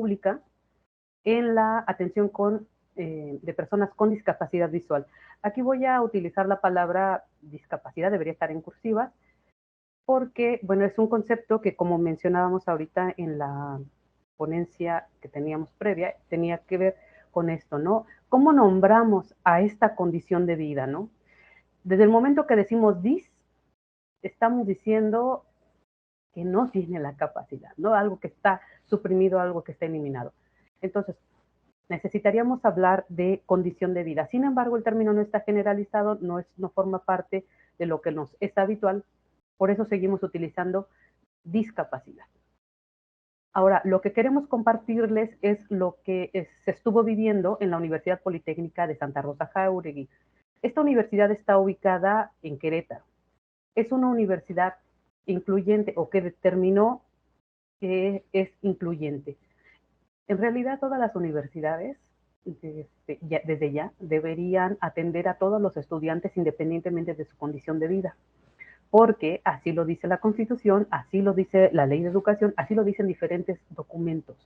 pública en la atención de personas con discapacidad visual. Aquí voy a utilizar la palabra discapacidad, debería estar en cursivas, porque, bueno, es un concepto que, como mencionábamos ahorita en la ponencia que teníamos previa, tenía que ver con esto, ¿no? ¿Cómo nombramos a esta condición de vida, ¿no? Desde el momento que decimos dis, estamos diciendo que no tiene la capacidad, ¿no? Algo que está suprimido, algo que está eliminado. Entonces, necesitaríamos hablar de condición de vida. Sin embargo, el término no está generalizado, no forma parte de lo que nos es habitual, por eso seguimos utilizando discapacidad. Ahora, lo que queremos compartirles es lo que se estuvo viviendo en la Universidad Politécnica de Santa Rosa Jáuregui. Esta universidad está ubicada en Querétaro. Es una universidad incluyente o que determinó que es incluyente. En realidad, todas las universidades desde ya deberían atender a todos los estudiantes independientemente de su condición de vida, porque así lo dice la Constitución, así lo dice la Ley de Educación, así lo dicen diferentes documentos.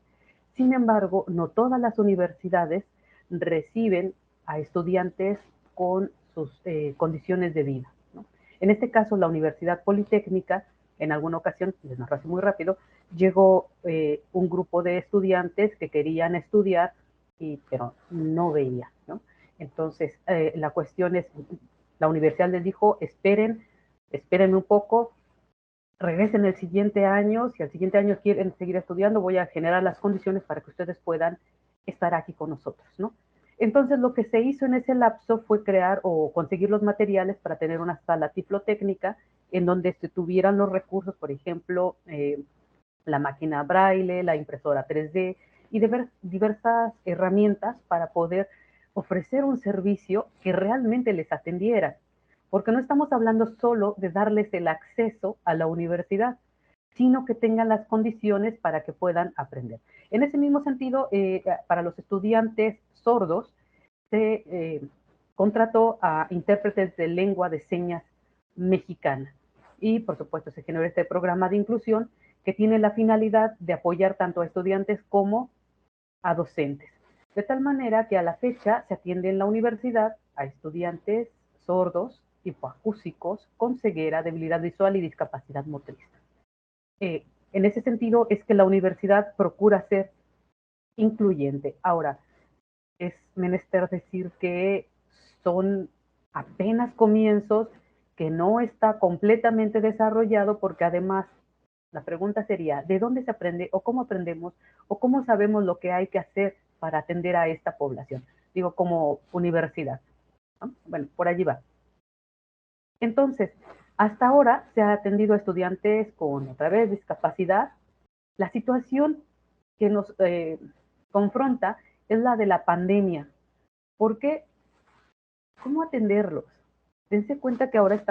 Sin embargo, no todas las universidades reciben a estudiantes con sus condiciones de vida, ¿no? En este caso, la Universidad Politécnica, en alguna ocasión, les narro así muy rápido, llegó un grupo de estudiantes que querían estudiar, pero no veían, ¿no? Entonces, la cuestión es, la universidad les dijo, esperen un poco, regresen el siguiente año, si al siguiente año quieren seguir estudiando, voy a generar las condiciones para que ustedes puedan estar aquí con nosotros, ¿no? Entonces, lo que se hizo en ese lapso fue crear o conseguir los materiales para tener una sala tiflotécnica en donde se tuvieran los recursos, por ejemplo, la máquina braille, la impresora 3D y diversas herramientas para poder ofrecer un servicio que realmente les atendiera. Porque no estamos hablando solo de darles el acceso a la universidad, sino que tengan las condiciones para que puedan aprender. En ese mismo sentido, para los estudiantes sordos, se contrató a intérpretes de lengua de señas mexicana. Y, por supuesto, se generó este programa de inclusión que tiene la finalidad de apoyar tanto a estudiantes como a docentes. De tal manera que a la fecha se atiende en la universidad a estudiantes sordos, hipoacúsicos, con ceguera, debilidad visual y discapacidad motriz. En ese sentido es que la universidad procura ser incluyente. Ahora, es menester decir que son apenas comienzos, que no está completamente desarrollado, porque además la pregunta sería, ¿de dónde se aprende o cómo aprendemos o cómo sabemos lo que hay que hacer para atender a esta población? Digo, como universidad, ¿no? Bueno, por allí va. Entonces, hasta ahora se ha atendido a estudiantes con, otra vez, discapacidad. La situación que nos confronta es la de la pandemia. ¿Por qué? ¿Cómo atenderlos? Dense cuenta que ahora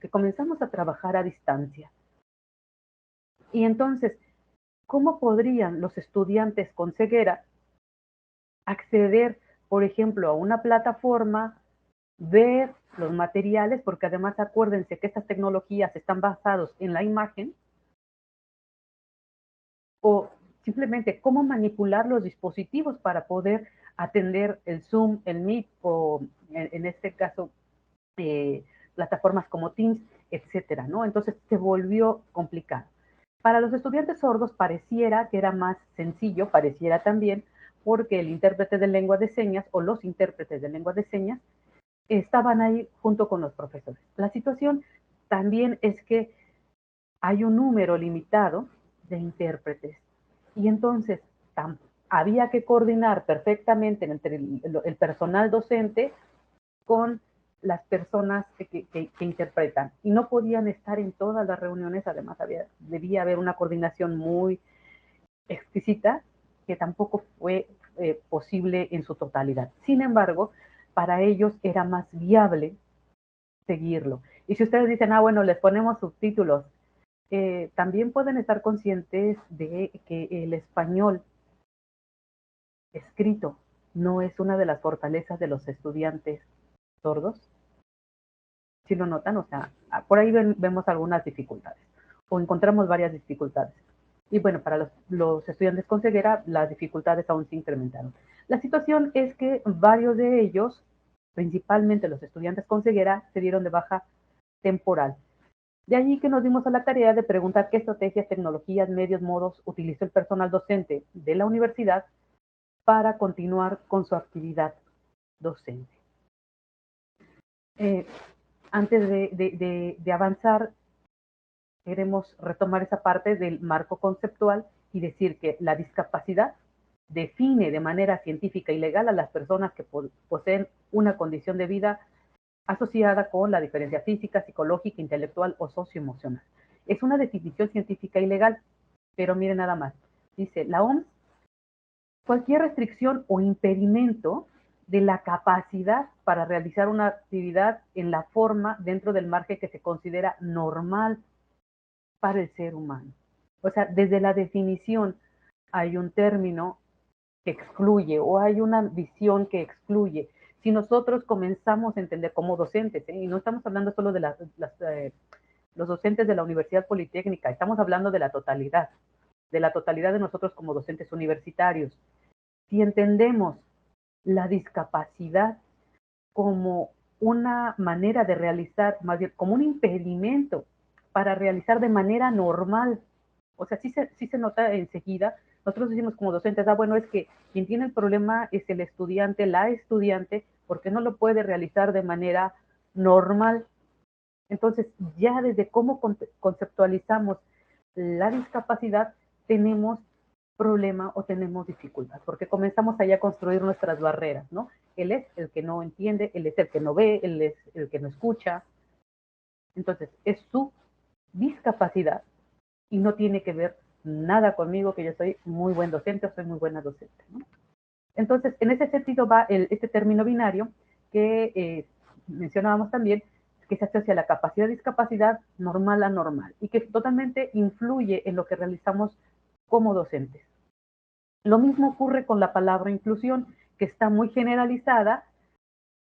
que comenzamos a trabajar a distancia. Y entonces, ¿cómo podrían los estudiantes con ceguera acceder, por ejemplo, a una plataforma, ver los materiales? Porque además acuérdense que estas tecnologías están basadas en la imagen, o simplemente cómo manipular los dispositivos para poder atender el Zoom, el Meet o en este caso plataformas como Teams, etcétera, ¿no? Entonces se volvió complicado. Para los estudiantes sordos pareciera que era más sencillo, pareciera también, porque el intérprete de lengua de señas o los intérpretes de lengua de señas estaban ahí junto con los profesores. La situación también es que hay un número limitado de intérpretes y entonces había que coordinar perfectamente entre el personal docente con las personas que interpretan y no podían estar en todas las reuniones. Además debía haber una coordinación muy exquisita que tampoco fue posible en su totalidad. Sin embargo, para ellos era más viable seguirlo. Y si ustedes dicen, bueno, les ponemos subtítulos, también pueden estar conscientes de que el español escrito no es una de las fortalezas de los estudiantes sordos. Si lo notan, o sea, por ahí vemos algunas dificultades o encontramos varias dificultades. Y bueno, para los estudiantes con ceguera, las dificultades aún se incrementaron. La situación es que varios de ellos, principalmente los estudiantes con ceguera, se dieron de baja temporal. De allí que nos dimos a la tarea de preguntar qué estrategias, tecnologías, medios, modos utilizó el personal docente de la universidad para continuar con su actividad docente. Eh, Antes de avanzar, queremos retomar esa parte del marco conceptual y decir que la discapacidad define de manera científica y legal a las personas que poseen una condición de vida asociada con la diferencia física, psicológica, intelectual o socioemocional. Es una definición científica y legal, pero miren nada más. Dice la OMS, cualquier restricción o impedimento de la capacidad para realizar una actividad en la forma dentro del margen que se considera normal para el ser humano. O sea, desde la definición hay un término que excluye o hay una visión que excluye. Si nosotros comenzamos a entender como docentes, y no estamos hablando solo de los docentes de la Universidad Politécnica, estamos hablando de la totalidad de nosotros como docentes universitarios. Si entendemos la discapacidad como una manera de realizar, más bien como un impedimento para realizar de manera normal. O sea, sí se nota enseguida. Nosotros decimos como docentes, bueno, es que quien tiene el problema es el estudiante, la estudiante, porque no lo puede realizar de manera normal. Entonces, ya desde cómo conceptualizamos la discapacidad, tenemos problema o tenemos dificultad, porque comenzamos allá a construir nuestras barreras, ¿no? Él es el que no entiende, él es el que no ve, él es el que no escucha. Entonces, es su discapacidad y no tiene que ver nada conmigo, que yo soy muy buen docente o soy muy buena docente, ¿no? Entonces, en ese sentido va este término binario que mencionábamos también, que se asocia a la capacidad de discapacidad normal a normal y que totalmente influye en lo que realizamos como docentes. Lo mismo ocurre con la palabra inclusión, que está muy generalizada,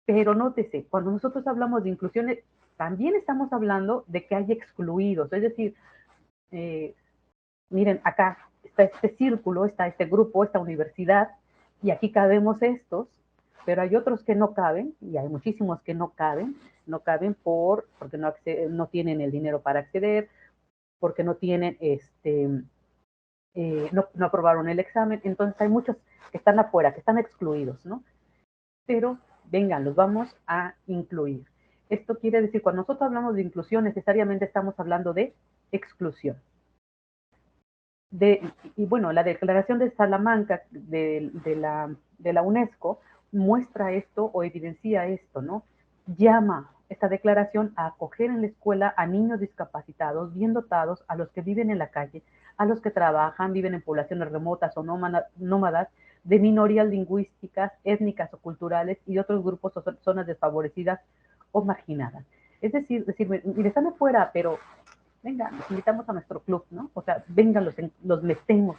pero nótese, cuando nosotros hablamos de inclusión, también estamos hablando de que hay excluidos, es decir, eh, miren, acá está este círculo, está este grupo, esta universidad, y aquí cabemos estos, pero hay otros que no caben, y hay muchísimos que no caben porque no tienen el dinero para acceder, porque no tienen no aprobaron el examen, entonces hay muchos que están afuera, que están excluidos, ¿no? Pero vengan, los vamos a incluir. Esto quiere decir, cuando nosotros hablamos de inclusión, necesariamente estamos hablando de exclusión. Y bueno, la declaración de Salamanca de la UNESCO muestra esto o evidencia esto, ¿no? Llama esta declaración a acoger en la escuela a niños discapacitados, bien dotados, a los que viven en la calle, a los que trabajan, viven en poblaciones remotas o nómadas, de minorías lingüísticas, étnicas o culturales y otros grupos o zonas desfavorecidas o marginadas. Es decir, mire, están afuera, pero venga, los invitamos a nuestro club, ¿no? O sea, venga, los metemos.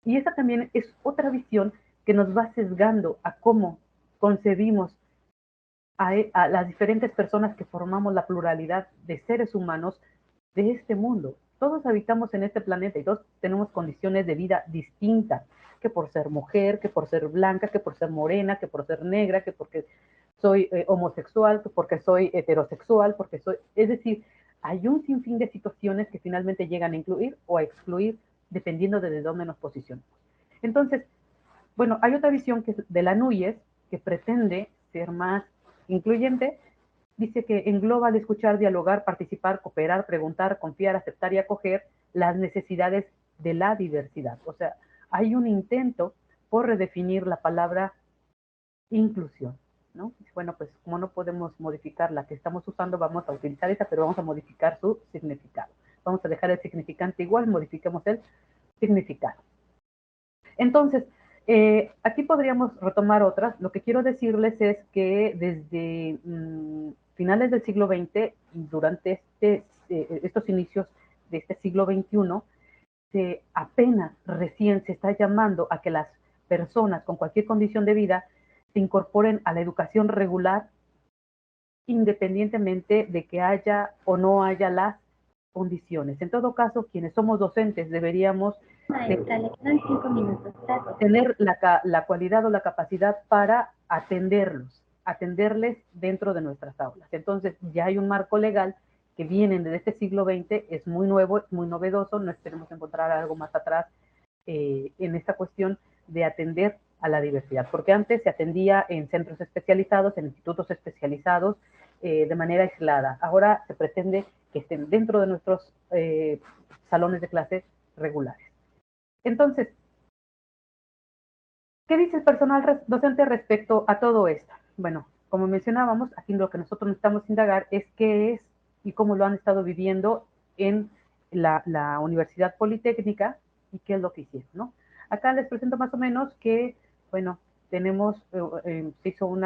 Y esa también es otra visión que nos va sesgando a cómo concebimos a las diferentes personas que formamos la pluralidad de seres humanos de este mundo. Todos habitamos en este planeta y todos tenemos condiciones de vida distintas, que por ser mujer, que por ser blanca, que por ser morena, que por ser negra, que porque soy homosexual, que porque soy heterosexual, porque soy... Es decir, hay un sinfín de situaciones que finalmente llegan a incluir o a excluir dependiendo de dónde nos posicionamos. Entonces, bueno, hay otra visión que es de la NUYES, que pretende ser más incluyente. Dice que engloba al escuchar, dialogar, participar, cooperar, preguntar, confiar, aceptar y acoger las necesidades de la diversidad. O sea, hay un intento por redefinir la palabra inclusión, ¿no? Bueno, pues como no podemos modificar la que estamos usando, vamos a utilizar esa, pero vamos a modificar su significado. Vamos a dejar el significante igual, modifiquemos el significado. Entonces, aquí podríamos retomar otras. Lo que quiero decirles es que desde finales del siglo XX y durante estos inicios de este siglo XXI, apenas recién se está llamando a que las personas con cualquier condición de vida se incorporen a la educación regular, independientemente de que haya o no haya las condiciones. En todo caso, quienes somos docentes deberíamos Maestra, le quedan 5 minutos. Gracias. Tener la cualidad o la capacidad para atenderles dentro de nuestras aulas. Entonces, ya hay un marco legal que viene desde este siglo XX, es muy nuevo, es muy novedoso, no esperemos encontrar algo más atrás en esta cuestión de atender a la diversidad, porque antes se atendía en centros especializados, en institutos especializados, de manera aislada. Ahora se pretende que estén dentro de nuestros salones de clase regulares. Entonces, ¿qué dice el personal docente respecto a todo esto? Bueno, como mencionábamos, aquí lo que nosotros necesitamos indagar es qué es y cómo lo han estado viviendo en la Universidad Politécnica y qué es lo que hicieron, ¿no? Acá les presento más o menos que, bueno, tenemos, se hizo un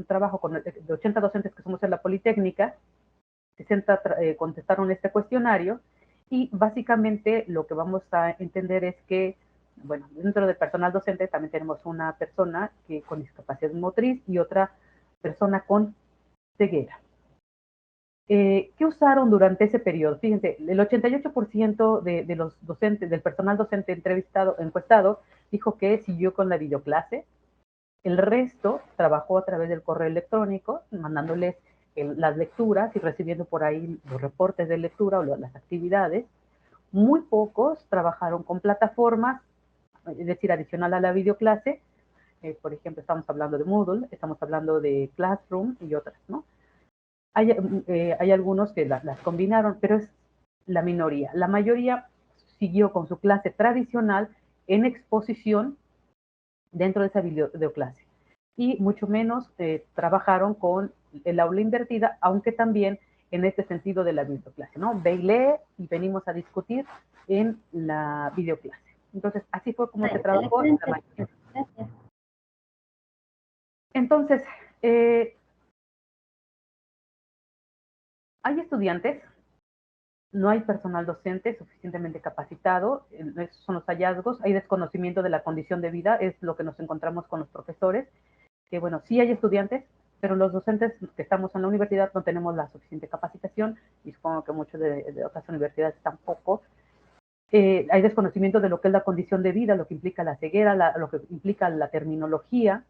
trabajo de 80 docentes que somos en la Politécnica, 60 contestaron este cuestionario y básicamente lo que vamos a entender es que, bueno, dentro del personal docente también tenemos una persona con discapacidad motriz y otra persona con ceguera. ¿Qué usaron durante ese periodo? Fíjense, el 88% de los docentes, del personal docente encuestado, dijo que siguió con la videoclase. El resto trabajó a través del correo electrónico, mandándoles las lecturas y recibiendo por ahí los reportes de lectura o las actividades. Muy pocos trabajaron con plataformas, es decir, adicional a la videoclase. Por ejemplo, estamos hablando de Moodle, estamos hablando de Classroom y otras, ¿no? Hay algunos que las combinaron, pero es la minoría. La mayoría siguió con su clase tradicional en exposición dentro de esa videoclase. Y mucho menos trabajaron con el aula invertida, aunque también en este sentido de la videoclase, ¿no? Ve y lee y venimos a discutir en la videoclase. Entonces, así fue como se trabajó en la mayoría. Gracias. Entonces, hay estudiantes, no hay personal docente suficientemente capacitado, esos son los hallazgos, hay desconocimiento de la condición de vida, es lo que nos encontramos con los profesores, que bueno, sí hay estudiantes, pero los docentes que estamos en la universidad no tenemos la suficiente capacitación, y supongo que muchos de otras universidades tampoco. Hay desconocimiento de lo que es la condición de vida, lo que implica la ceguera, lo que implica la terminología.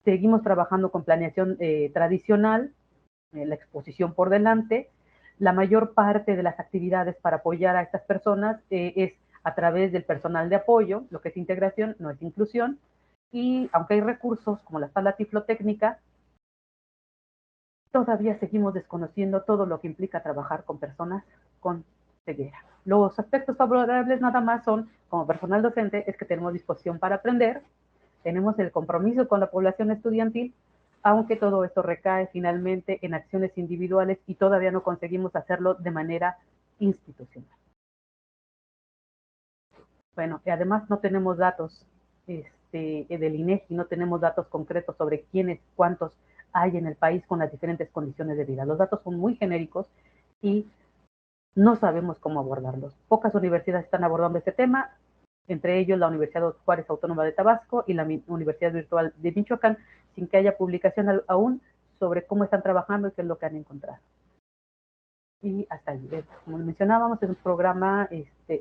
Seguimos trabajando con planeación tradicional, la exposición por delante. La mayor parte de las actividades para apoyar a estas personas es a través del personal de apoyo, lo que es integración, no es inclusión. Y aunque hay recursos como la sala tiflotécnica, todavía seguimos desconociendo todo lo que implica trabajar con personas con ceguera. Los aspectos favorables nada más son, como personal docente, es que tenemos disposición para aprender, tenemos el compromiso con la población estudiantil, aunque todo esto recae finalmente en acciones individuales y todavía no conseguimos hacerlo de manera institucional. Bueno, y además no tenemos datos del INEGI, no tenemos datos concretos sobre quiénes, cuántos hay en el país con las diferentes condiciones de vida. Los datos son muy genéricos y no sabemos cómo abordarlos. Pocas universidades están abordando este tema, entre ellos la Universidad Juárez Autónoma de Tabasco y la Universidad Virtual de Michoacán, sin que haya publicación aún sobre cómo están trabajando y qué es lo que han encontrado. Y hasta allí, como mencionábamos, es un programa,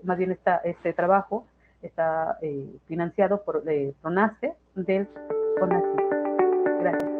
más bien este trabajo está financiado por PRONACE del CONACYT. Gracias.